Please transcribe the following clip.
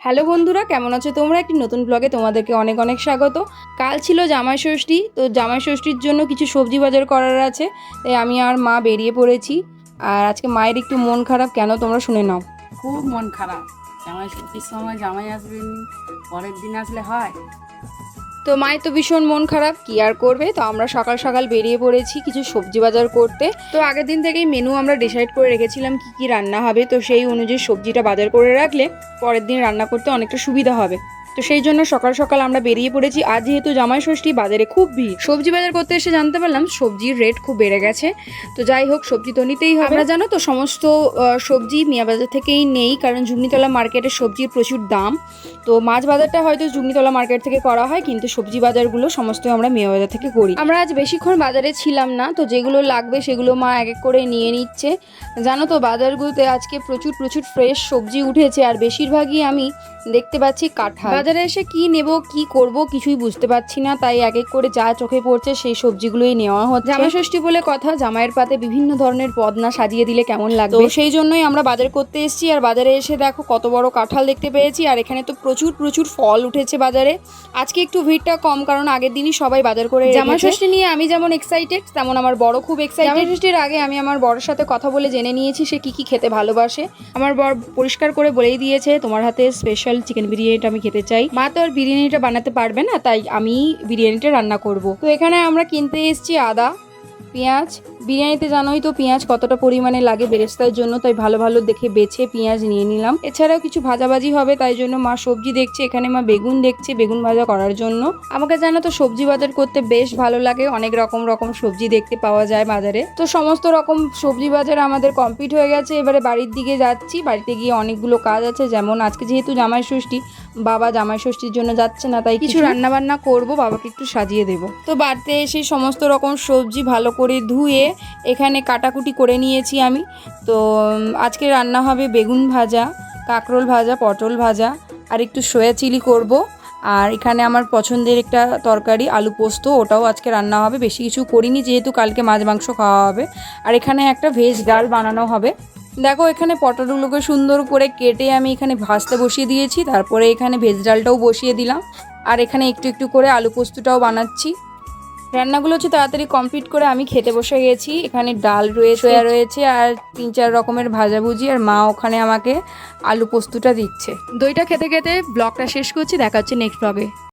Hello বন্ধুরা, কেমন আছো তোমরা? একটি নতুন ব্লগে তোমাদেরকে অনেক অনেক স্বাগত। কাল ছিল জামাই ষষ্ঠী, তো জামাই ষষ্ঠীর জন্য কিছু সবজি বাজার করার আছে, তাই আমি আর মা বেরিয়ে পড়েছি। আর আজকে মায়ের একটু মন খারাপ, কেন তোমরা শুনে নাও। খুব মন খারাপ। জামাই ষষ্ঠীর সময় জামাই আসবেন, পরের দিন আসলে হয়। তো মায়ের তো ভীষণ মন খারাপ, কি আর করবে। তো আমরা সকাল সকাল বেরিয়ে পড়েছি কিছু সবজি বাজার করতে। তো আগের দিন থেকেই মেনু আমরা ডিসাইড করে রেখেছিলাম কি কি রান্না হবে, তো সেই অনুযায়ী সবজিটা বাজার করে রাখলে পরের দিন রান্না করতে অনেকটা সুবিধা হবে। তো সেই জন্য সকাল সকাল আমরা বেরিয়ে পড়েছি। আজ যেহেতু জামাই ষষ্ঠী, বাজারে খুব ভিড়। সবজি বাজার করতে এসে জানতে পারলাম সবজির রেট খুব বেড়ে গেছে। তো যাই হোক, সবজি তো নিতেই হবে। আমরা জানো তো সমস্ত সবজি মিয়া বাজার থেকেই নেই, কারণ জুগনিতলা মার্কেটে সবজির প্রচুর দাম। তো মাছ বাজারটা হয়তো জুগনিতলা মার্কেট থেকে করা হয়, কিন্তু সবজি বাজারগুলো সমস্ত আমরা মিয়া বাজার থেকে করি। আমরা আজ বেশিক্ষণ বাজারে ছিলাম না, তো যেগুলো লাগবে সেগুলো মা এক এক করে নিয়ে নিচ্ছে। জানো তো বাজারগুলোতে আজকে প্রচুর প্রচুর ফ্রেশ সবজি উঠেছে, আর বেশিরভাগই আমি দেখতে পাচ্ছি কাঁঠাল। বাজারে এসে কি নেব কি করব কিছুই বুঝতে পারছি না, তাই এক এক করে যা চোখে পড়ছে সেই সবজিগুলোই নেওয়া হচ্ছে। জামাই ষষ্ঠী বলে কথা, জামাইয়ের পাতে বিভিন্ন ধরনের পদ না সাজিয়ে দিলে কেমন লাগবে, তো সেই জন্যই আমরা বাজার করতে এসেছি। আর বাজারে এসে দেখো কত বড় কাঁঠাল দেখতে পেয়েছি, আর এখানে তো প্রচুর প্রচুর ফল উঠেছে বাজারে। আজকে একটু ভিড়টা কম, কারণ আগের দিনই সবাই বাজার করে রেখেছে। জামাই ষষ্ঠী নিয়ে আমি যেমন এক্সাইটেড, তেমন আমার বড় খুব এক্সাইটেড। জামাই ষষ্ঠীর আগে আমি আমার বড়ের সাথে কথা বলে জেনে নিয়েছি সে কি কি খেতে ভালোবাসে। আমার বর পরিষ্কার করে বলেই দিয়েছে তোমার হাতে স্পেশাল চিকেন বিরিয়ানিটা আমি খেতে চাই। মা তো আর বিরিয়ানিটা বানাতে পারবে না, তাই আমি বিরিয়ানিটা রান্না করব। তো এখানে আমরা কিনতে এসেছি আদা, পেঁয়াজ। বিরিয়ানিতে জানোই তো পেঁয়াজ কতটা পরিমাণে লাগে বেরেস্তার জন্য, তাই ভালো ভালো দেখে বেছে পেঁয়াজ নিয়ে নিলাম। এছাড়াও কিছু ভাজাভাজি হবে, তাই জন্য মা সবজি দেখছে। এখানে মা বেগুন দেখছে বেগুন ভাজা করার জন্য। আমাকে জানো তো সবজি বাজার করতে বেশ ভালো লাগে, অনেক রকম রকম সবজি দেখতে পাওয়া যায় বাজারে। তো সমস্ত রকম সবজি বাজার আমাদের কমপ্লিট হয়ে গেছে। এবারে বাড়ির দিকে যাচ্ছি। বাড়িতে গিয়ে অনেকগুলো কাজ আছে, যেমন আজকে যেহেতু জামাই ষষ্ঠী, বাবা জামাই ষষ্ঠীর জন্য যাচ্ছে না, তাই কিছু রান্না বান্না করবো, বাবাকে একটু সাজিয়ে দেবো। তো বাড়িতে এসে সমস্ত রকম সবজি ভালো করে ধুয়ে এখানে কাটাকুটি করে নিয়েছি আমি। তো আজকে রান্না হবে বেগুন ভাজা, কাঁকরোল ভাজা, পটল ভাজা, আর একটু সয়া চিলি করব। আর এখানে আমার পছন্দের একটা তরকারি আলু পোস্ত, ওটাও আজকে রান্না হবে। বেশি কিছু করিনি, যেহেতু কালকে মাছ মাংস খাওয়া হবে। আর এখানে একটা ভেজ ডাল বানানো হবে। দেখো এখানে পটলগুলোকে সুন্দর করে কেটে আমি এখানে ভাজতে বসিয়ে দিয়েছি, তারপরে এখানে ভেজ ডালটাও বসিয়ে দিলাম। আর এখানে একটু একটু করে আলু পোস্তটাও বানাচ্ছি। রান্নাগুলো হচ্ছে তাড়াতাড়ি কমপ্লিট করে আমি খেতে বসে গেছি। এখানে ডাল রয়েছে, সয়া রয়েছে, আর 3-4 রকমের ভাজাভুজি, আর মা ওখানে আমাকে আলু পোস্তটা দিচ্ছে। দইটা খেতে খেতে ব্লগটা শেষ করছি, দেখা হচ্ছে নেক্সট ব্লগে।